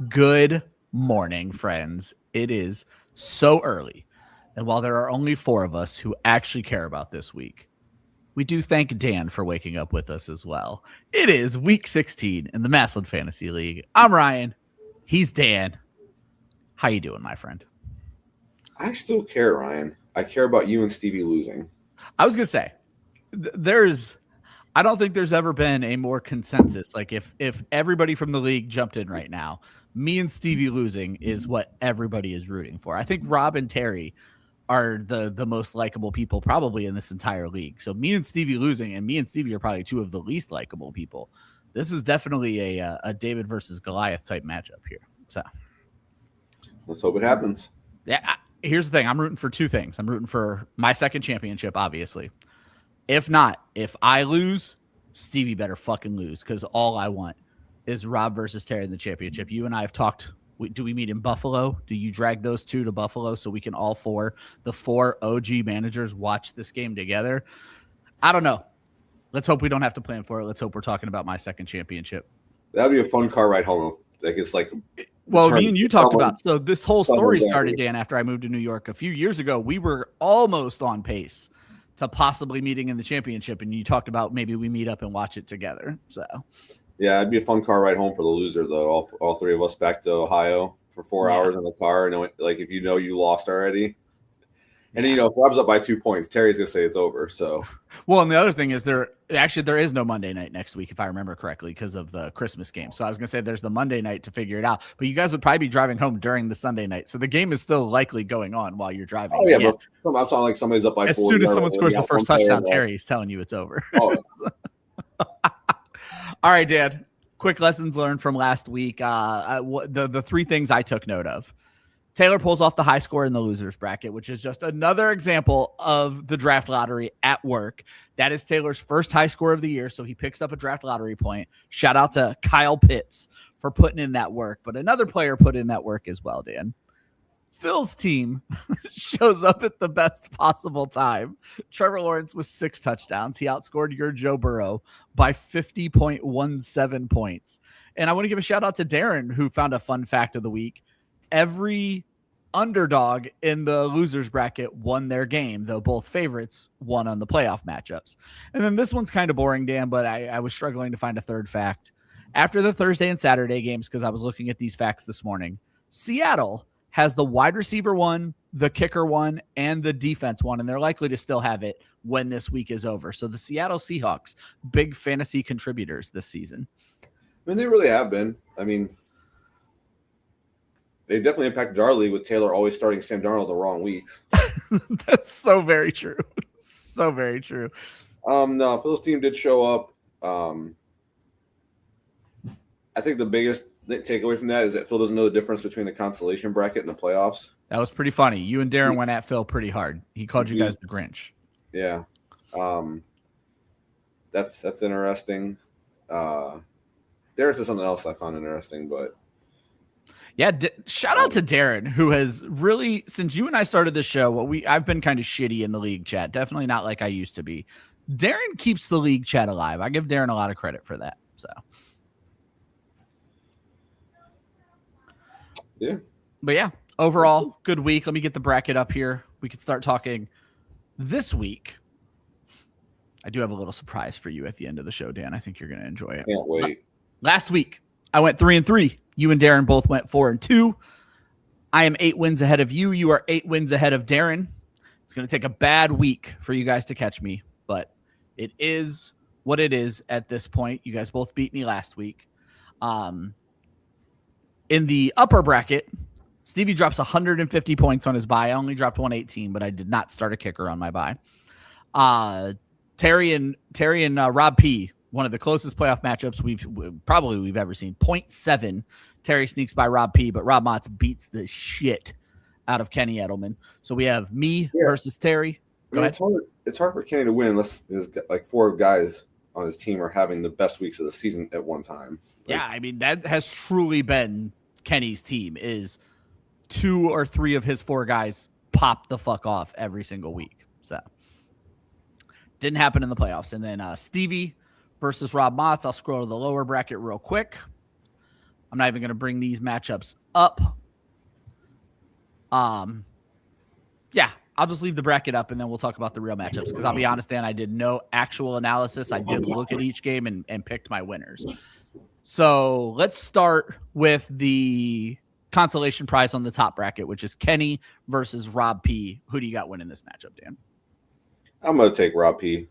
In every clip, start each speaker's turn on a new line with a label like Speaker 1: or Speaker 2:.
Speaker 1: Good morning, friends. It is so early. And while there are only 4 of us who actually care about this week, we do thank Dan for waking up with us as well. It is week 16 in the Massillon Fantasy League. I'm Ryan. He's Dan. How you doing, my friend?
Speaker 2: I still care, Ryan. I care about you and Stevie losing.
Speaker 1: I was going to say, I don't think there's ever been a more consensus. Like if everybody from the league jumped in right now, me and Stevie losing is what everybody is rooting for. I think Rob and Terry are the most likable people probably in this entire league. So me and Stevie losing, and me and Stevie are probably two of the least likable people. This is definitely a David versus Goliath type matchup here. So
Speaker 2: let's hope it happens.
Speaker 1: Yeah, here's the thing. I'm rooting for two things. I'm rooting for my second championship, obviously. If not, if I lose, Stevie better fucking lose, because all I want is Rob versus Terry in the championship. You and I have talked. Do we meet in Buffalo? Do you drag those two to Buffalo so we can all the four OG managers, watch this game together? I don't know. Let's hope we don't have to plan for it. Let's hope we're talking about my second championship.
Speaker 2: That'd be a fun car ride home.
Speaker 1: Well, me and you talked about, so this whole story started, Dan, after I moved to New York a few years ago. We were almost on pace to possibly meeting in the championship, and you talked about maybe we meet up and watch it together. So
Speaker 2: yeah, it'd be a fun car ride home for the loser, though. All three of us back to Ohio for 4 hours in the car, and like if you lost already. And then, if Rob's up by 2 points, Terry's gonna say it's over. So,
Speaker 1: well, and the other thing is there is no Monday night next week, if I remember correctly, because of the Christmas game. So I was gonna say there's the Monday night to figure it out, but you guys would probably be driving home during the Sunday night, so the game is still likely going on while you're driving.
Speaker 2: Oh yeah, but I'm talking like somebody's up by.
Speaker 1: As soon as someone scores the first touchdown, Terry's telling you it's over. Oh. All right, Dad. Quick lessons learned from last week. The three things I took note of. Taylor pulls off the high score in the losers bracket, which is just another example of the draft lottery at work. That is Taylor's first high score of the year, so he picks up a draft lottery point. Shout out to Kyle Pitts for putting in that work, but another player put in that work as well, Dan. Phil's team shows up at the best possible time. Trevor Lawrence with 6 touchdowns. He outscored your Joe Burrow by 50.17 points. And I want to give a shout out to Darren, who found a fun fact of the week. Every underdog in the losers bracket won their game, though both favorites won on the playoff matchups. And then this one's kind of boring, Dan, but I was struggling to find a third fact. After the Thursday and Saturday games, because I was looking at these facts this morning, Seattle has the wide receiver one, the kicker one, and the defense one, and they're likely to still have it when this week is over. So the Seattle Seahawks, big fantasy contributors this season.
Speaker 2: I mean, they really have been. I mean, they definitely impacted our league with Taylor always starting Sam Darnold the wrong weeks.
Speaker 1: That's so very true. So very true.
Speaker 2: No, Phil's team did show up. I think the biggest takeaway from that is that Phil doesn't know the difference between the consolation bracket and the playoffs.
Speaker 1: That was pretty funny. You and Darren went at Phil pretty hard. He called you guys the Grinch.
Speaker 2: Yeah. That's interesting. Darren said something else I found interesting, but
Speaker 1: yeah, shout out to Darren, who has really, since you and I started this show, I've been kind of shitty in the league chat. Definitely not like I used to be. Darren keeps the league chat alive. I give Darren a lot of credit for that. So,
Speaker 2: yeah.
Speaker 1: But yeah, overall, good week. Let me get the bracket up here. We can start talking this week. I do have a little surprise for you at the end of the show, Dan. I think you're going to enjoy it.
Speaker 2: Can't wait.
Speaker 1: Last week, I went 3-3. You and Darren both went 4-2. I am 8 wins ahead of you. You are 8 wins ahead of Darren. It's going to take a bad week for you guys to catch me, but it is what it is at this point. You guys both beat me last week. In the upper bracket, Stevie drops 150 points on his bye. I only dropped 118, but I did not start a kicker on my bye. Terry and Rob P, one of the closest playoff matchups we've ever seen. 0.7. Terry sneaks by Rob P, but Rob Motts beats the shit out of Kenny Edelman. So we have me versus Terry.
Speaker 2: It's hard for Kenny to win unless there's like 4 guys on his team are having the best weeks of the season at one time.
Speaker 1: Yeah, I mean, that has truly been Kenny's team, is 2 or 3 of his 4 guys pop the fuck off every single week. So didn't happen in the playoffs. And then Stevie versus Rob Motts. I'll scroll to the lower bracket real quick. I'm not even going to bring these matchups up. Yeah, I'll just leave the bracket up and then we'll talk about the real matchups because I'll be honest, Dan, I did no actual analysis. I did look at each game and picked my winners. So let's start with the consolation prize on the top bracket, which is Kenny versus Rob P. Who do you got winning this matchup, Dan?
Speaker 2: I'm going to take Rob P.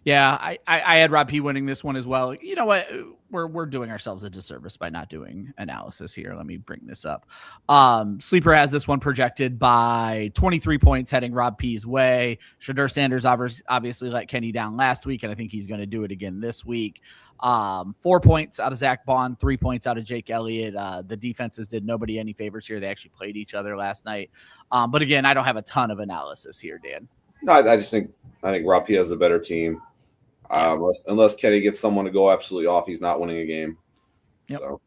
Speaker 1: Yeah, I had Rob P winning this one as well. You know what? We're doing ourselves a disservice by not doing analysis here. Let me bring this up. Sleeper has this one projected by 23 points heading Rob P's way. Shadur Sanders obviously let Kenny down last week, and I think he's going to do it again this week. 4 points out of Zach Bond, 3 points out of Jake Elliott. The defenses did nobody any favors here. They actually played each other last night. But again, I don't have a ton of analysis here, Dan.
Speaker 2: No, I think Rob P has the better team. Unless Kenny gets someone to go absolutely off, he's not winning a game.
Speaker 1: Yep.
Speaker 2: So.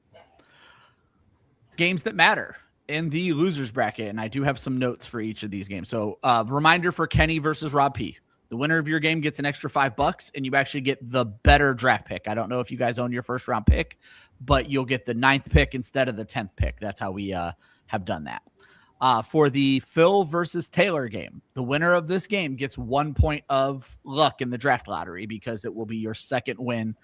Speaker 1: Games that matter in the losers bracket, and I do have some notes for each of these games. So reminder for Kenny versus Rob P. The winner of your game gets an extra $5, and you actually get the better draft pick. I don't know if you guys own your first round pick, but you'll get the 9th pick instead of the 10th pick. That's how we have done that. For the Phil versus Taylor game, the winner of this game gets 1 point of luck in the draft lottery because it will be your second win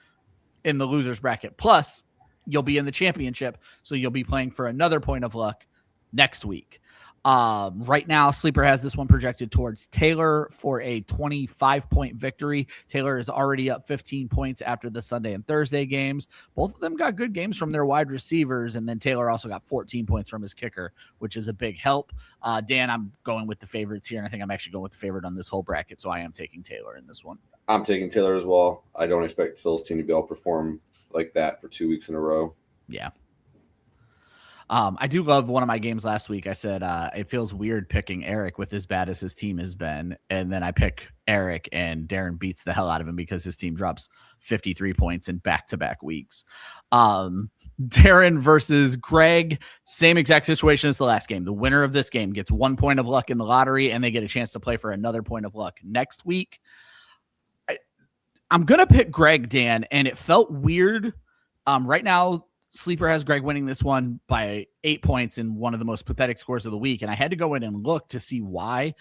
Speaker 1: in the losers bracket. Plus, you'll be in the championship, so you'll be playing for another point of luck next week. Right now, Sleeper has this one projected towards Taylor for a 25-point victory. Taylor is already up 15 points after the Sunday and Thursday games. Both of them got good games from their wide receivers, and then Taylor also got 14 points from his kicker, which is a big help. Dan, I'm going with the favorites here, and I think I'm actually going with the favorite on this whole bracket, so I am taking Taylor in this one.
Speaker 2: I'm taking Taylor as well. I don't expect Phil's team to be able to perform like that for 2 weeks in a row.
Speaker 1: Yeah. I do love one of my games last week. I said it feels weird picking Eric with as bad as his team has been. And then I pick Eric and Darren beats the hell out of him because his team drops 53 points in back-to-back weeks. Darren versus Greg, same exact situation as the last game. The winner of this game gets 1 point of luck in the lottery, and they get a chance to play for another point of luck next week. I'm going to pick Greg, Dan, and it felt weird. Right now, Sleeper has Greg winning this one by 8 points in one of the most pathetic scores of the week. And I had to go in and look to see why.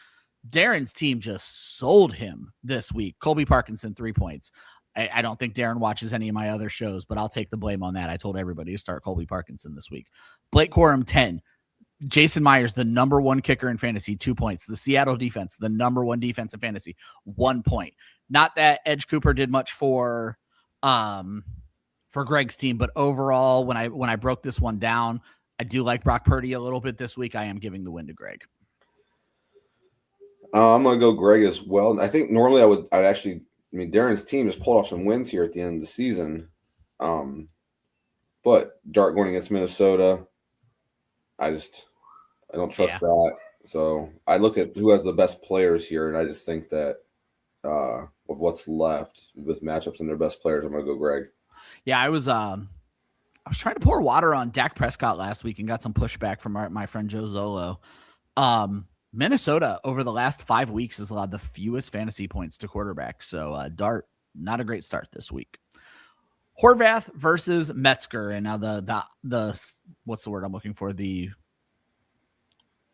Speaker 1: Darren's team just sold him this week. Colby Parkinson, 3 points. I don't think Darren watches any of my other shows, but I'll take the blame on that. I told everybody to start Colby Parkinson this week. Blake Corum, 10. Jason Myers, the number 1 kicker in fantasy, 2 points. The Seattle defense, the number 1 defense in fantasy, 1 point. Not that Edge Cooper did much for Greg's team, but overall, when I broke this one down, I do like Brock Purdy a little bit this week. I am giving the win to Greg.
Speaker 2: I'm going to go Greg as well. I think normally Darren's team has pulled off some wins here at the end of the season. But Dart going against Minnesota, I don't trust that. So I look at who has the best players here, and I just think that with what's left with matchups and their best players, I'm going to go Greg.
Speaker 1: Yeah, I was trying to pour water on Dak Prescott last week and got some pushback from my friend Joe Zolo. Minnesota over the last 5 weeks has allowed the fewest fantasy points to quarterbacks. So Dart, not a great start this week. Horvath versus Metzger, and now the what's the word I'm looking for?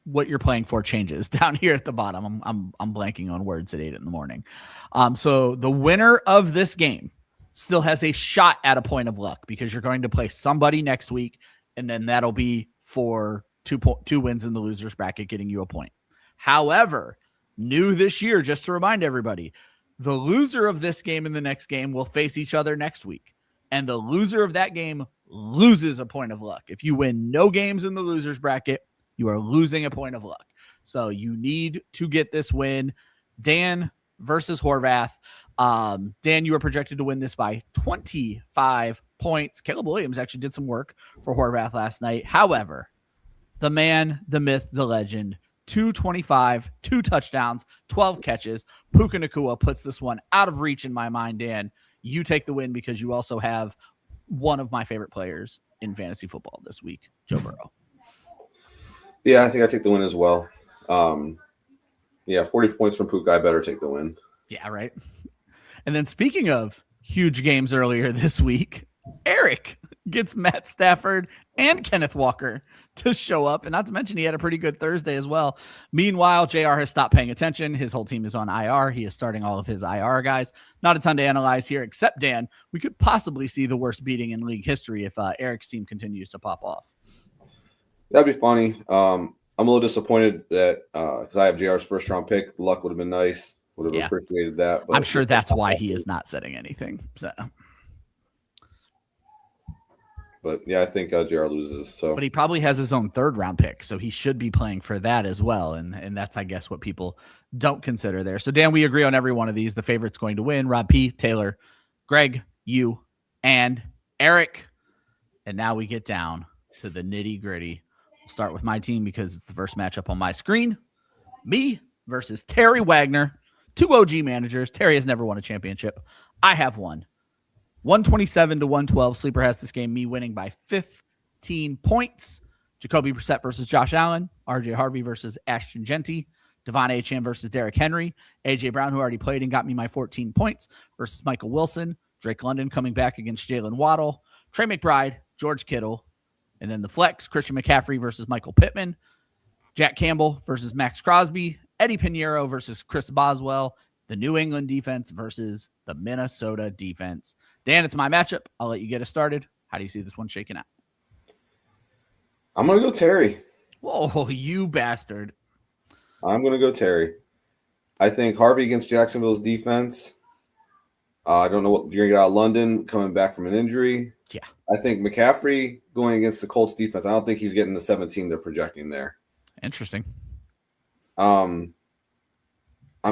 Speaker 1: What you're playing for changes down here at the bottom. I'm blanking on words at 8 a.m. So the winner of this game still has a shot at a point of luck because you're going to play somebody next week, and then that'll be for two wins in the losers bracket, getting you a point. However, new this year, just to remind everybody, the loser of this game and the next game will face each other next week, and the loser of that game loses a point of luck. If you win no games in the losers bracket, you are losing a point of luck. So you need to get this win. Dan versus Horvath. Dan, you were projected to win this by 25 points. Caleb Williams actually did some work for Horvath last night. However, the man, the myth, the legend, 225, 2 touchdowns, 12 catches. Puka Nacua puts this one out of reach in my mind, Dan. You take the win because you also have one of my favorite players in fantasy football this week, Joe Burrow.
Speaker 2: Yeah, I think I take the win as well. 40 points from Puka. I better take the win.
Speaker 1: Yeah, right. And then speaking of huge games earlier this week, Eric gets Matt Stafford and Kenneth Walker to show up. And not to mention, he had a pretty good Thursday as well. Meanwhile, JR has stopped paying attention. His whole team is on IR. He is starting all of his IR guys. Not a ton to analyze here, except, Dan, we could possibly see the worst beating in league history if Eric's team continues to pop off.
Speaker 2: That'd be funny. I'm a little disappointed that because I have JR's first round pick. The luck would have been nice. Would have appreciated that.
Speaker 1: But I'm sure that's why he is not setting anything. So.
Speaker 2: But yeah, I think JR loses. So,
Speaker 1: but he probably has his own third round pick, so he should be playing for that as well. And that's, I guess, what people don't consider there. So, Dan, we agree on every one of these. The favorite's going to win. Rob P, Taylor, Greg, you, and Eric. And now we get down to the nitty gritty. We'll start with my team because it's the first matchup on my screen. Me versus Terry Wagner, 2 OG managers. Terry has never won a championship. I have one. 127 to 112. Sleeper has this game, me winning by 15 points. Jacoby Brissett versus Josh Allen. RJ Harvey versus Ashton Genty. Devon Achane versus Derrick Henry. AJ Brown, who already played and got me my 14 points, versus Michael Wilson. Drake London coming back against Jalen Waddle. Trey McBride, George Kittle. And then the flex, Christian McCaffrey versus Michael Pittman. Jack Campbell versus Max Crosby. Eddie Pinheiro versus Chris Boswell. The New England defense versus the Minnesota defense. Dan, it's my matchup. I'll let you get us started. How do you see this one shaking out?
Speaker 2: I'm going to go Terry.
Speaker 1: Whoa, you bastard.
Speaker 2: I'm going to go Terry. I think Harvey against Jacksonville's defense. I don't know what you're going to get out of London coming back from an injury.
Speaker 1: Yeah.
Speaker 2: I think McCaffrey going against the Colts defense. I don't think he's getting the 17 they're projecting there.
Speaker 1: Interesting.
Speaker 2: I'm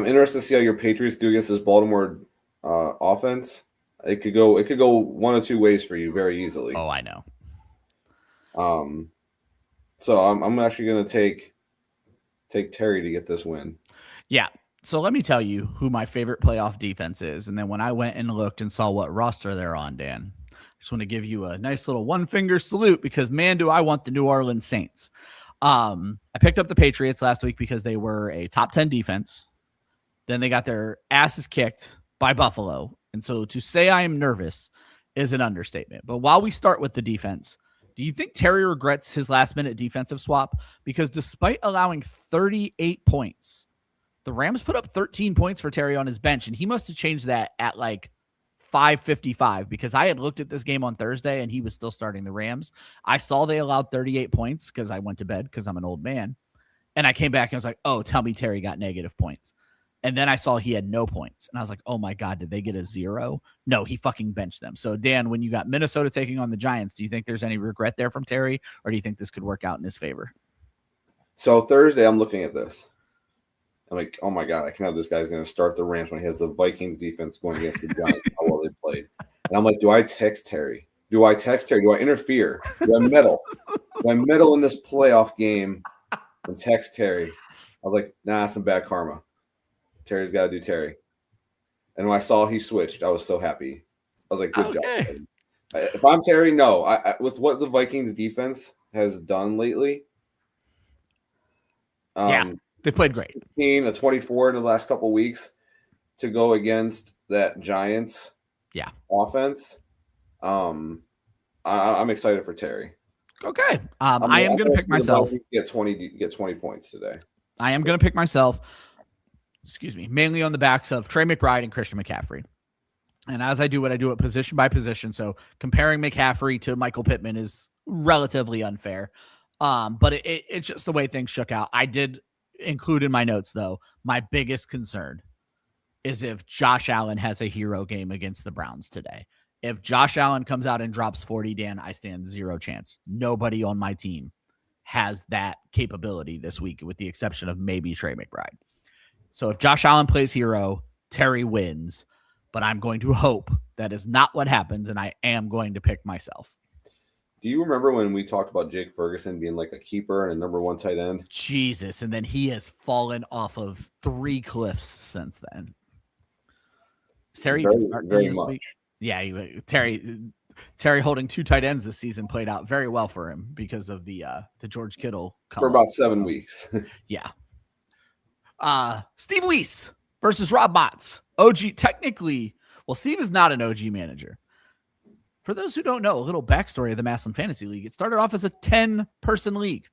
Speaker 2: interested to see how your Patriots do against this Baltimore offense. It could go one of two ways for you very easily.
Speaker 1: Oh, I know.
Speaker 2: So I'm actually going to take Terry to get this win.
Speaker 1: Yeah. So let me tell you who my favorite playoff defense is. And then when I went and looked and saw what roster they're on, Dan, I just want to give you a nice little one-finger salute because, man, do I want the New Orleans Saints. I picked up the Patriots last week because they were a top 10 defense. Then they got their asses kicked by Buffalo. And so to say I am nervous is an understatement. But while we start with the defense, do you think Terry regrets his last-minute defensive swap? Because despite allowing 38 points, the Rams put up 13 points for Terry on his bench, and he must have changed that at like 5:55 because I had looked at this game on Thursday, and he was still starting the Rams. I saw they allowed 38 points because I went to bed because I'm an old man. And I came back and was like, oh, tell me Terry got negative points. And then I saw he had no points. And I was like, oh, my God, did they get a 0? No, he fucking benched them. So, Dan, when you got Minnesota taking on the Giants, do you think there's any regret there from Terry, or do you think this could work out in his favor?
Speaker 2: So, Thursday, I'm looking at this. I'm like, oh, my God, I can have this guy's going to start the Rams when he has the Vikings defense going against the Giants, how well they played. And I'm like, do I text Terry? Do I interfere? Do I meddle? Do I meddle in this playoff game and text Terry? I was like, nah, that's some bad karma. Terry's got to do Terry. And when I saw he switched, I was so happy. I was like, good job. If I'm Terry, no. I with what the Vikings defense has done lately.
Speaker 1: They played great.
Speaker 2: 15, a 24 in the last couple of weeks to go against that Giants offense. I'm excited for Terry.
Speaker 1: Okay. I am going to pick myself.
Speaker 2: Get 20 points today.
Speaker 1: I am going to pick myself. Mainly on the backs of Trey McBride and Christian McCaffrey. And as I do it position by position. So comparing McCaffrey to Michael Pittman is relatively unfair. But it's just the way things shook out. I did include in my notes, though, my biggest concern is if Josh Allen has a hero game against the Browns today. If Josh Allen comes out and drops 40, Dan, I stand 0 chance. Nobody on my team has that capability this week, with the exception of maybe Trey McBride. So if Josh Allen plays hero, Terry wins, but I'm going to hope that is not what happens, and I am going to pick myself.
Speaker 2: Do you remember when we talked about Jake Ferguson being like a keeper and a number 1 tight end?
Speaker 1: Jesus, and then he has fallen off of 3 cliffs since then. Is Terry even starting
Speaker 2: very
Speaker 1: this
Speaker 2: much.
Speaker 1: week? Yeah, Terry holding 2 tight ends this season played out very well for him because of the George Kittle
Speaker 2: for about 7 weeks.
Speaker 1: Yeah. Steve Weiss versus Rob Motz. OG, technically, well, Steve is not an OG manager. For those who don't know, a little backstory of the Massillon Fantasy League. It started off as a 10-person league.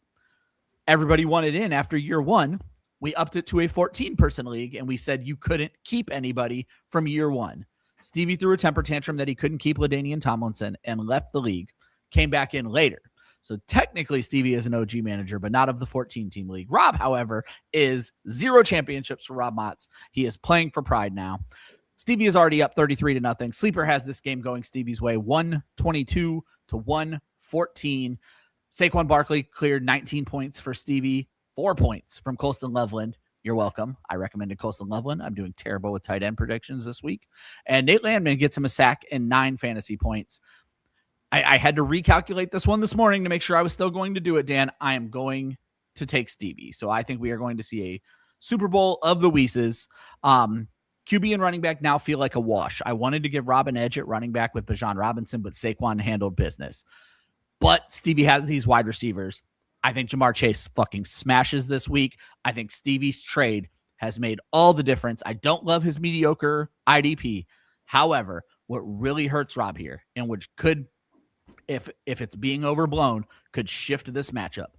Speaker 1: Everybody wanted in after year one. We upped it to a 14-person league, and we said you couldn't keep anybody from year one. Stevie threw a temper tantrum that he couldn't keep LaDainian Tomlinson and left the league, came back in later. So technically, Stevie is an OG manager, but not of the 14-team league. Rob, however, is 0 championships for Rob Motts. He is playing for pride now. Stevie is already up 33-0. Sleeper has this game going Stevie's way, 122 to 114. Saquon Barkley cleared 19 points for Stevie, 4 points from Colston Loveland. You're welcome. I recommended Colston Loveland. I'm doing terrible with tight end predictions this week. And Nate Landman gets him a sack and 9 fantasy points. I had to recalculate this one this morning to make sure I was still going to do it, Dan. I am going to take Stevie. So I think we are going to see a Super Bowl of the Weeses. QB and running back now feel like a wash. I wanted to give Rob an edge at running back with Bijan Robinson, but Saquon handled business. But Stevie has these wide receivers. I think Jamar Chase fucking smashes this week. I think Stevie's trade has made all the difference. I don't love his mediocre IDP. However, what really hurts Rob here, and which could, if it's being overblown, could shift this matchup.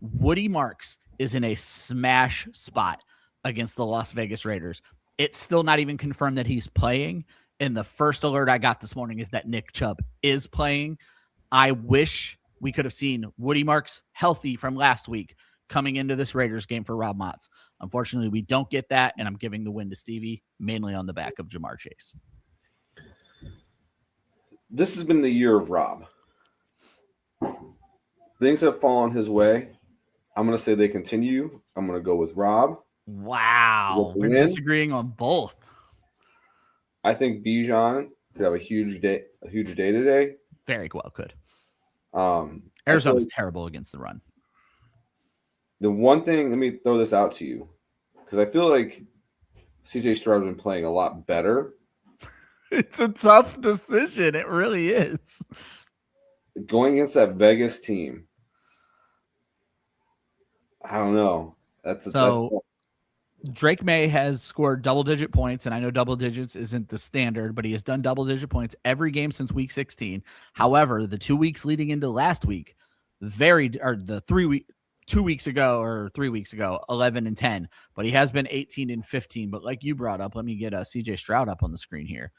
Speaker 1: Woody Marks is in a smash spot against the Las Vegas Raiders. It's still not even confirmed that he's playing. And the first alert I got this morning is that Nick Chubb is playing. I wish we could have seen Woody Marks healthy from last week coming into this Raiders game for Rob Motts. Unfortunately, we don't get that, and I'm giving the win to Stevie, mainly on the back of Jamar Chase.
Speaker 2: This has been the year of Rob. Things have fallen his way. I'm going to say they continue. I'm going to go with Rob.
Speaker 1: Wow. We're disagreeing on both.
Speaker 2: I think Bijan could have a huge day today.
Speaker 1: Very well could. Arizona's terrible against the run.
Speaker 2: The one thing, let me throw this out to you, because I feel like CJ Stroud has been playing a lot better.
Speaker 1: It's a tough decision. It really is.
Speaker 2: Going against that Vegas team, I don't know. That's
Speaker 1: Drake May has scored double-digit points, and I know double digits isn't the standard, but he has done double-digit points every game since Week 16. However, the 2 weeks leading into last week, 2 weeks ago, 3 weeks ago, 11 and 10. But he has been 18 and 15. But like you brought up, let me get CJ Stroud up on the screen here,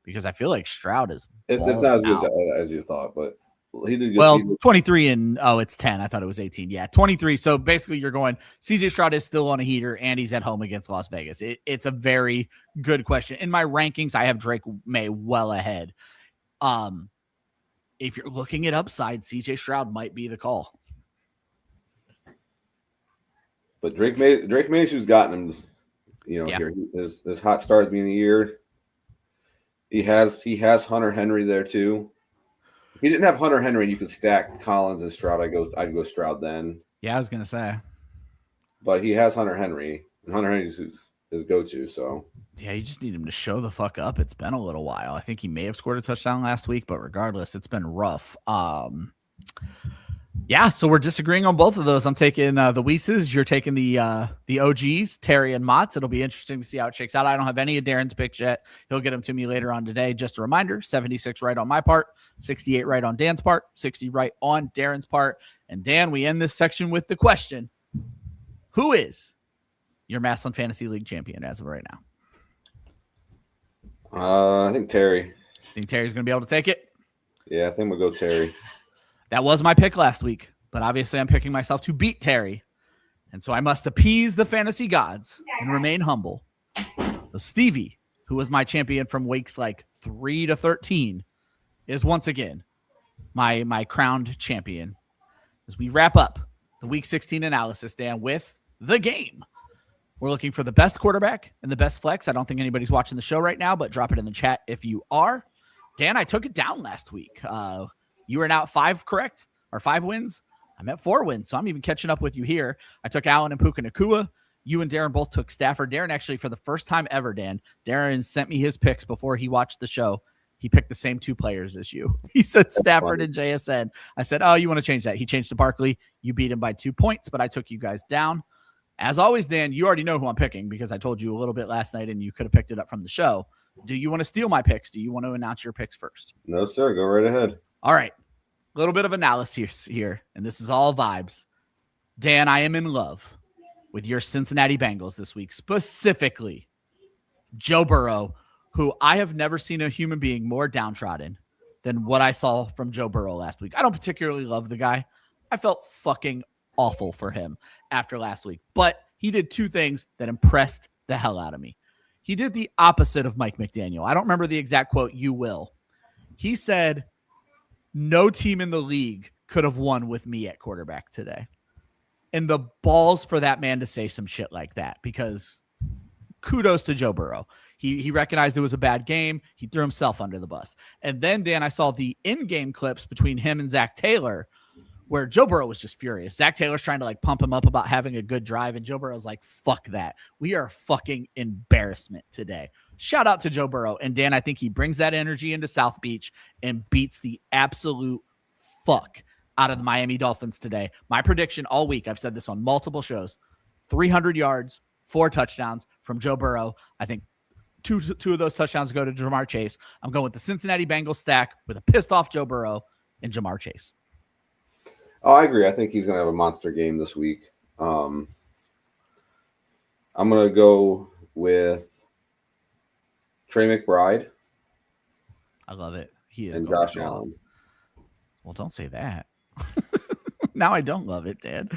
Speaker 1: because I feel like Stroud is.
Speaker 2: It's not as good as you thought, but. He did good.
Speaker 1: Well, 23 and it's 10. I thought it was 18. Yeah, 23. So basically, you're going CJ Stroud is still on a heater, and he's at home against Las Vegas. It's a very good question. In my rankings, I have Drake May well ahead. If you're looking at upside, CJ Stroud might be the call.
Speaker 2: But Drake May's who's gotten him, here his hot start at the beginning of the year. He has Hunter Henry there too. If he didn't have Hunter Henry, you could stack Collins and Stroud. I'd go Stroud then.
Speaker 1: Yeah, I was gonna say.
Speaker 2: But he has Hunter Henry, and Hunter Henry's his go-to. So
Speaker 1: yeah, you just need him to show the fuck up. It's been a little while. I think he may have scored a touchdown last week, but regardless, it's been rough. Yeah, so we're disagreeing on both of those. I'm taking the Weeses. You're taking the OGs, Terry and Motts. It'll be interesting to see how it shakes out. I don't have any of Darren's picks yet. He'll get them to me later on today. Just a reminder, 76 right on my part, 68 right on Dan's part, 60 right on Darren's part. And Dan, we end this section with the question, who is your Massillon Fantasy League champion as of right
Speaker 2: now? I think Terry.
Speaker 1: Think Terry's going to be able to take it?
Speaker 2: Yeah, I think we'll go Terry.
Speaker 1: That was my pick last week, but obviously I'm picking myself to beat Terry. And so I must appease the fantasy gods and remain humble. So Stevie, who was my champion from weeks like 3 to 13, is once again my crowned champion. As we wrap up the Week 16 analysis, Dan, with the game. We're looking for the best quarterback and the best flex. I don't think anybody's watching the show right now, but drop it in the chat if you are. Dan, I took it down last week. You were now at 5, correct? Or 5 wins? I'm at 4 wins, so I'm even catching up with you here. I took Allen and Puka Nacua. You and Darren both took Stafford. Darren, actually, for the first time ever, Dan, Darren sent me his picks before he watched the show. He picked the same 2 players as you. He said Stafford and JSN. I said, oh, you want to change that? He changed to Barkley. You beat him by 2 points, but I took you guys down. As always, Dan, you already know who I'm picking because I told you a little bit last night and you could have picked it up from the show. Do you want to steal my picks? Do you want to announce your picks first?
Speaker 2: No, sir. Go right ahead.
Speaker 1: All right. A little bit of analysis here, and this is all vibes. Dan, I am in love with your Cincinnati Bengals this week, specifically Joe Burrow, who I have never seen a human being more downtrodden than what I saw from Joe Burrow last week. I don't particularly love the guy. I felt fucking awful for him after last week, but he did two things that impressed the hell out of me. He did the opposite of Mike McDaniel. I don't remember the exact quote. You will. He said, no team in the league could have won with me at quarterback today. And the balls for that man to say some shit like that, because kudos to Joe Burrow. He recognized it was a bad game. He threw himself under the bus. And then, Dan, I saw the in-game clips between him and Zach Taylor where Joe Burrow was just furious. Zach Taylor's trying to like pump him up about having a good drive, and Joe Burrow's like, fuck that. We are fucking embarrassment today. Shout out to Joe Burrow. And Dan, I think he brings that energy into South Beach and beats the absolute fuck out of the Miami Dolphins today. My prediction all week, I've said this on multiple shows, 300 yards, 4 touchdowns from Joe Burrow. I think two of those touchdowns go to Jamar Chase. I'm going with the Cincinnati Bengals stack with a pissed off Joe Burrow and Jamar Chase.
Speaker 2: Oh, I agree. I think he's going to have a monster game this week. I'm going to go with Trey McBride.
Speaker 1: I love it. He is.
Speaker 2: And Josh Allen.
Speaker 1: Well, don't say that. Now I don't love it, Dan.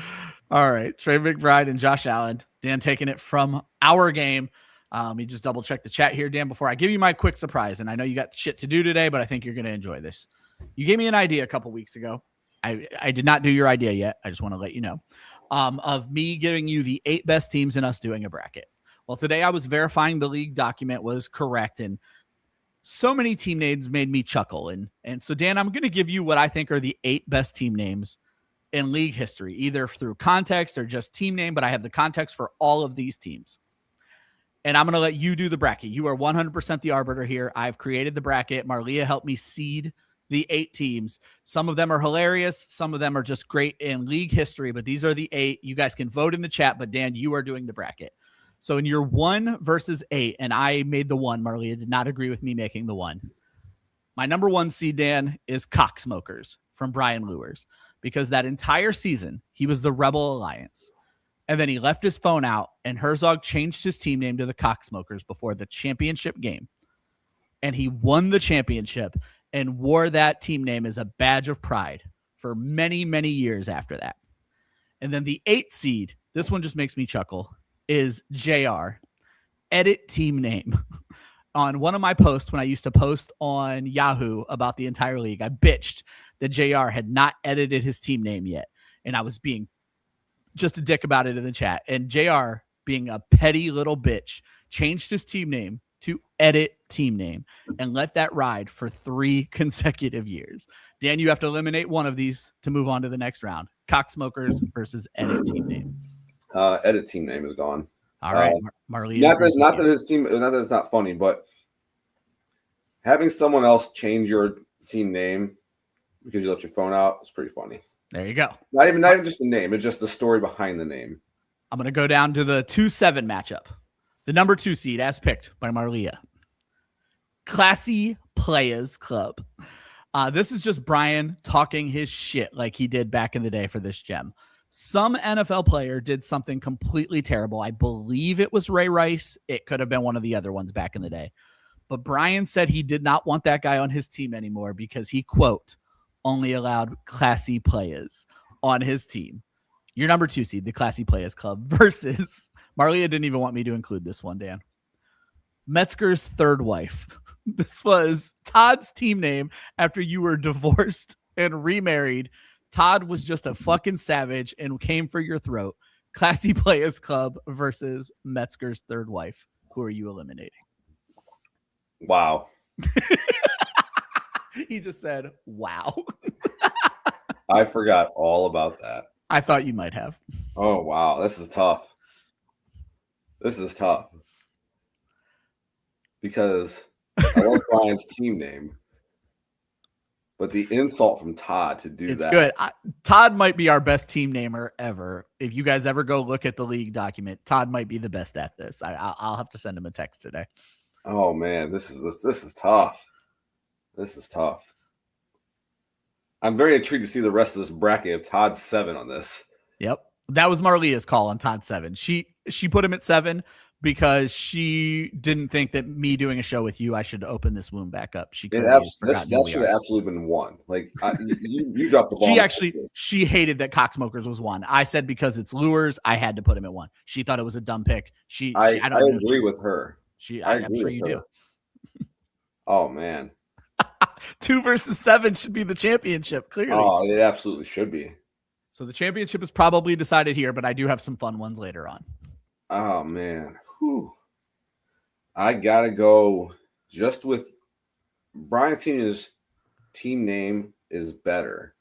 Speaker 1: All right. Trey McBride and Josh Allen. Dan taking it from our game. Let me just double check the chat here, Dan, before I give you my quick surprise. And I know you got shit to do today, but I think you're going to enjoy this. You gave me an idea a couple weeks ago. I did not do your idea yet. I just want to let you know of me giving you the 8 best teams and us doing a bracket. Well, today I was verifying the league document was correct, and so many team names made me chuckle. And so, Dan, I'm going to give you what I think are the 8 best team names in league history, either through context or just team name, but I have the context for all of these teams. And I'm going to let you do the bracket. You are 100% the arbiter here. I've created the bracket. Marlia helped me seed the 8 teams. Some of them are hilarious. Some of them are just great in league history, but these are the 8. You guys can vote in the chat, but Dan, you are doing the bracket. So in your 1 versus 8, and I made the 1, Marlia did not agree with me making the 1. My number 1 seed, Dan, is Cocksmokers from Brian Lewers, because that entire season, he was the Rebel Alliance. And then he left his phone out, and Herzog changed his team name to the Cocksmokers before the championship game. And he won the championship and wore that team name as a badge of pride for many, many years after that. And then the 8th seed, this one just makes me chuckle, is JR. Edit team name. On one of my posts, when I used to post on Yahoo about the entire league, I bitched that JR had not edited his team name yet. And I was being just a dick about it in the chat. And JR, being a petty little bitch, changed his team name to Edit team name and let that ride for 3 consecutive years. Dan, you have to eliminate one of these to move on to the next round. Cocksmokers versus Edit team name.
Speaker 2: Edit team name is gone.
Speaker 1: All right, Marley.
Speaker 2: Not that his team, not that it's not funny, but having someone else change your team name because you left your phone out is pretty funny.
Speaker 1: There you go.
Speaker 2: Not even just the name; it's just the story behind the name.
Speaker 1: I'm going to go down to the 2-7 matchup. The number 2 seed, as picked by Marlia. Classy Players Club. This is just Brian talking his shit like he did back in the day for this gem. Some NFL player did something completely terrible. I believe it was Ray Rice. It could have been one of the other ones back in the day. But Brian said he did not want that guy on his team anymore because he, quote, only allowed classy players on his team. Your number 2 seed, the Classy Players Club, versus Marlia didn't even want me to include this one, Dan. Metzger's third wife. This was Todd's team name after you were divorced and remarried. Todd was just a fucking savage and came for your throat. Classy Players Club versus Metzger's third wife. Who are you eliminating?
Speaker 2: Wow.
Speaker 1: He just said, wow.
Speaker 2: I forgot all about that.
Speaker 1: I thought you might have.
Speaker 2: Oh, wow. This is tough. Because I love Brian's team name. But the insult from Todd to do
Speaker 1: it's
Speaker 2: that.
Speaker 1: Good. Todd might be our best team namer ever. If you guys ever go look at the league document, Todd might be the best at this. I'll have to send him a text today.
Speaker 2: Oh man, this is tough. This is tough. I'm very intrigued to see the rest of this bracket of Todd's 7 on this.
Speaker 1: Yep. That was Marlia's call on Todd 7. She put him at 7 because she didn't think that me doing a show with you, I should open this wound back up. She could have
Speaker 2: that should have absolutely been 1. Like you dropped the ball.
Speaker 1: She hated that Cocksmokers was 1. I said because it's lures, I had to put him at 1. She thought it was a dumb pick. I
Speaker 2: agree with her.
Speaker 1: I'm sure you do.
Speaker 2: Oh man.
Speaker 1: 2 versus 7 should be the championship, clearly.
Speaker 2: Oh, it absolutely should be.
Speaker 1: So the championship is probably decided here, but I do have some fun ones later on.
Speaker 2: Oh man. Whew. I gotta go just with Brian Cena's team name is better,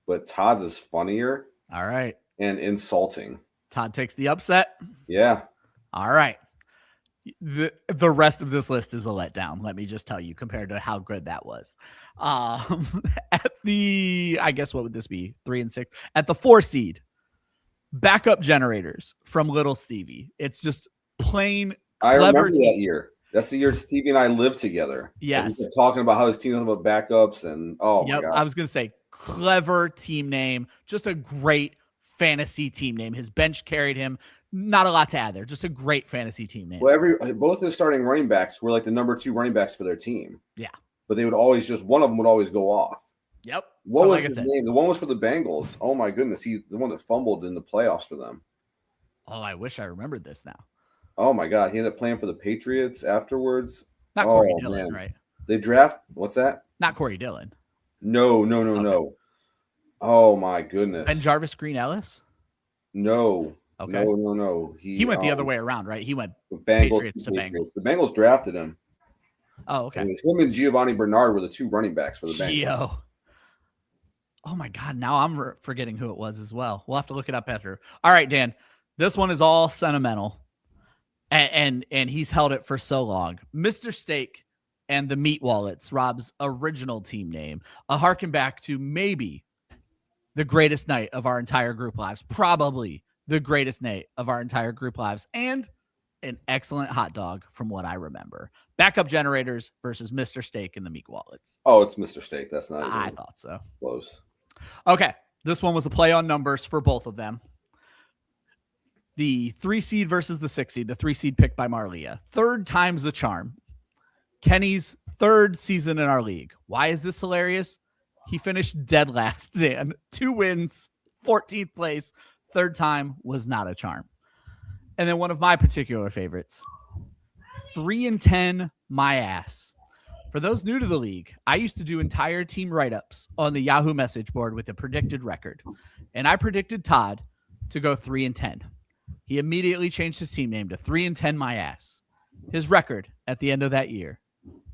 Speaker 2: but Todd's is funnier.
Speaker 1: All right.
Speaker 2: And insulting.
Speaker 1: Todd takes the upset.
Speaker 2: Yeah.
Speaker 1: All right. The rest of this list is a letdown, let me just tell you, compared to how good that was. At the, I guess what would this be? 3 and 6. At the 4 seed, backup generators from Little Stevie. It's just plain clever.
Speaker 2: I remember that year. That's the year Stevie and I lived together.
Speaker 1: Yes.
Speaker 2: We were talking about how his team was about backups and my God.
Speaker 1: I was gonna say clever team name, just a great fantasy team name. His bench carried him. Not a lot to add there. Just a great fantasy team name.
Speaker 2: Well, both the starting running backs were like the number 2 running backs for their team.
Speaker 1: Yeah.
Speaker 2: But they would always one of them would always go off.
Speaker 1: Yep.
Speaker 2: What was his name? The one was for the Bengals. Oh my goodness. The one that fumbled in the playoffs for them.
Speaker 1: Oh, I wish I remembered this now.
Speaker 2: Oh my God. He ended up playing for the Patriots afterwards.
Speaker 1: Not Corey Dillon, right?
Speaker 2: They draft what's that?
Speaker 1: Not Corey Dillon.
Speaker 2: No. No. Oh my goodness.
Speaker 1: Ben Jarvis Green Ellis?
Speaker 2: No.
Speaker 1: Okay.
Speaker 2: No.
Speaker 1: He went the other way around, right? He went
Speaker 2: Patriots to Bengals. The Bengals drafted him.
Speaker 1: Oh, okay.
Speaker 2: It was him and Giovanni Bernard were the 2 running backs for the Bengals.
Speaker 1: Oh my God. Now I'm forgetting who it was as well. We'll have to look it up after. All right, Dan. This one is all sentimental. And he's held it for so long. Mr. Steak and the Meat Wallets, Rob's original team name, a harken back to maybe the greatest night of our entire group lives, probably the greatest night of our entire group lives, and an excellent hot dog from what I remember. Backup generators versus Mr. Steak and the Meat Wallets.
Speaker 2: Oh, it's Mr. Steak. That's not.
Speaker 1: I thought so.
Speaker 2: Close.
Speaker 1: Okay, this one was a play on numbers for both of them. The 3 seed versus the 6 seed. The 3 seed picked by Marlia. 3rd time's the charm. Kenny's 3rd season in our league. Why is this hilarious? He finished dead last, Dan. 2 wins, 14th place. 3rd time was not a charm. And then one of my particular favorites, 3 and 10, my ass. For those new to the league, I used to do entire team write-ups on the Yahoo message board with a predicted record. And I predicted Todd to go 3 and 10. He immediately changed his team name to 3 and 10, my ass. His record at the end of that year,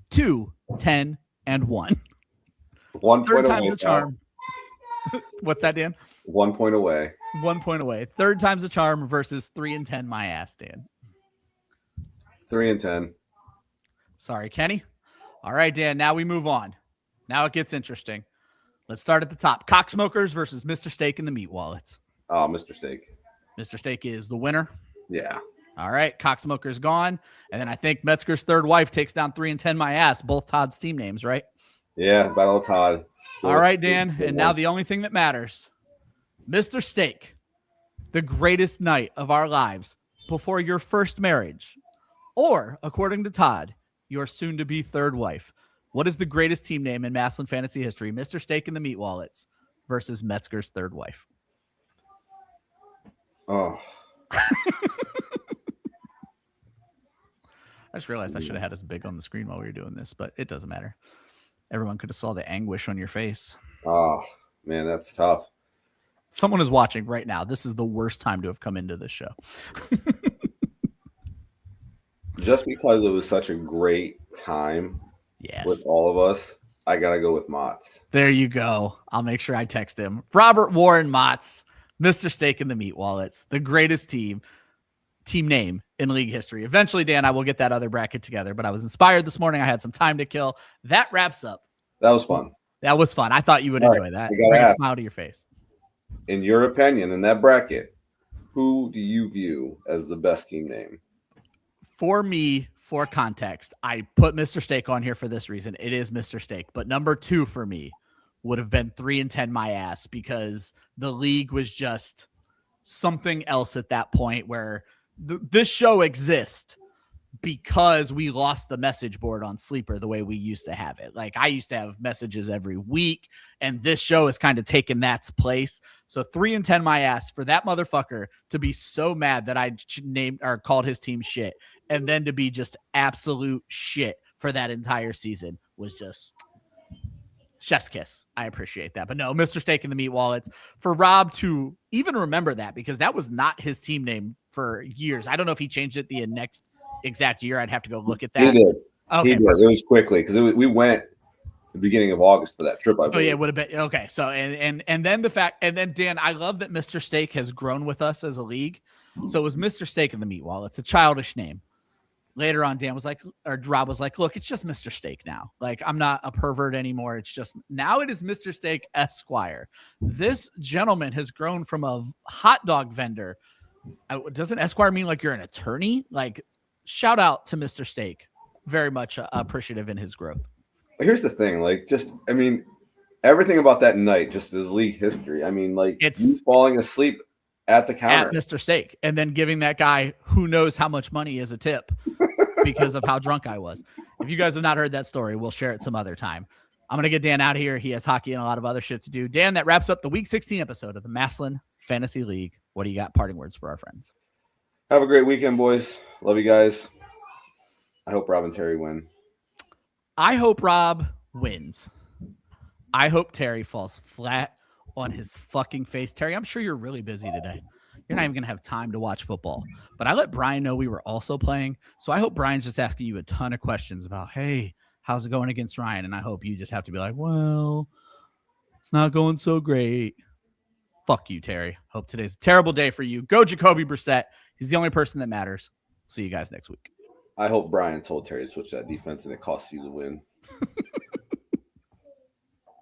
Speaker 1: 2, 10, and 1.
Speaker 2: 1
Speaker 1: 3rd time's a charm. What's that, Dan?
Speaker 2: 1 point away.
Speaker 1: 1 point away. 3rd time's a charm versus 3 and 10, my ass, Dan.
Speaker 2: 3 and 10.
Speaker 1: Sorry, Kenny. All right, Dan. Now we move on. Now it gets interesting. Let's start at the top. Cocksmokers versus Mr. Steak and the Meat Wallets.
Speaker 2: Oh, Mr. Steak.
Speaker 1: Mr. Steak is the winner.
Speaker 2: Yeah.
Speaker 1: All right. Cocksmoker's gone. And then I think Metzger's 3rd wife takes down 3 and 10, my ass. Both Todd's team names, right?
Speaker 2: Yeah. Battle of Todd.
Speaker 1: All right, Dan. And now the only thing that matters. Mr. Steak, the greatest night of our lives before your first marriage, or, according to Todd, your soon-to-be 3rd wife. What is the greatest team name in Massillon Fantasy history? Mr. Steak and the Meat Wallets versus Metzger's 3rd wife.
Speaker 2: Oh.
Speaker 1: I just realized I should have had us big on the screen while we were doing this, but it doesn't matter. Everyone could have saw the anguish on your face.
Speaker 2: Oh, man, that's tough.
Speaker 1: Someone is watching right now. This is the worst time to have come into this show.
Speaker 2: Just because it was such a great time with all of us, I got to go with Mott's.
Speaker 1: There you go. I'll make sure I text him. Robert Warren Mott's, Mr. Steak and the Meat Wallets, the greatest team name in league history. Eventually, Dan, I will get that other bracket together, but I was inspired this morning. I had some time to kill. That wraps up.
Speaker 2: That was fun.
Speaker 1: That was fun. I thought you would enjoy that. Bring a smile to your face.
Speaker 2: In your opinion, in that bracket, who do you view as the best team name?
Speaker 1: For me, for context, I put Mr. Steak on here for this reason. It is Mr. Steak, but number 2 for me would have been 3-10 my ass, because the league was just something else at that point, where this show exists because we lost the message board on Sleeper the way we used to have it. Like, I used to have messages every week, and this show has kind of taken that place. So 3-10 my ass for that motherfucker to be so mad that I named or called his team shit, and then to be just absolute shit for that entire season was just chef's kiss. I appreciate that. But no, Mr. Steak in the Meat Wallets, for Rob to even remember that, because that was not his team name for years. I don't know if he changed it the next exact year. I'd have to go look at that.
Speaker 2: He did.
Speaker 1: Okay,
Speaker 2: he did. It was quickly, because we went the beginning of August for that trip. I believe.
Speaker 1: Oh yeah, it would have been okay. So and then the fact, and then Dan, I love that Mr. Steak has grown with us as a league. So it was Mr. Steak in the Meat Wall. It's a childish name. Later on, Dan was like, or Rob was like, look, it's just Mr. Steak now. Like, I'm not a pervert anymore. It's just, now it is Mr. Steak Esquire. This gentleman has grown from a hot dog vendor. Doesn't Esquire mean like you're an attorney? Like, shout out to Mr. Steak. Very much appreciative in his growth.
Speaker 2: Here's the thing. Like, just, I mean, everything about that night just is league history. I mean, like, it's you falling asleep at the counter
Speaker 1: at Mr. Steak and then giving that guy who knows how much money as a tip because of how drunk I was. If you guys have not heard that story, we'll share it some other time. I'm going to get Dan out of here. He has hockey and a lot of other shit to do. Dan, that wraps up the week 16 episode of the Massillon Fantasy League. What do you got? Parting words for our friends.
Speaker 2: Have a great weekend, boys. Love you guys. I hope Rob and Terry win.
Speaker 1: I hope Rob wins. I hope Terry falls flat on his fucking face. Terry, I'm sure you're really busy today. You're not even going to have time to watch football. But I let Brian know we were also playing. So I hope Brian's just asking you a ton of questions about, hey, how's it going against Ryan? And I hope you just have to be like, well, it's not going so great. Fuck you, Terry. Hope today's a terrible day for you. Go Jacoby Brissett. He's the only person that matters. See you guys next week.
Speaker 2: I hope Brian told Terry to switch that defense and it costs you the win.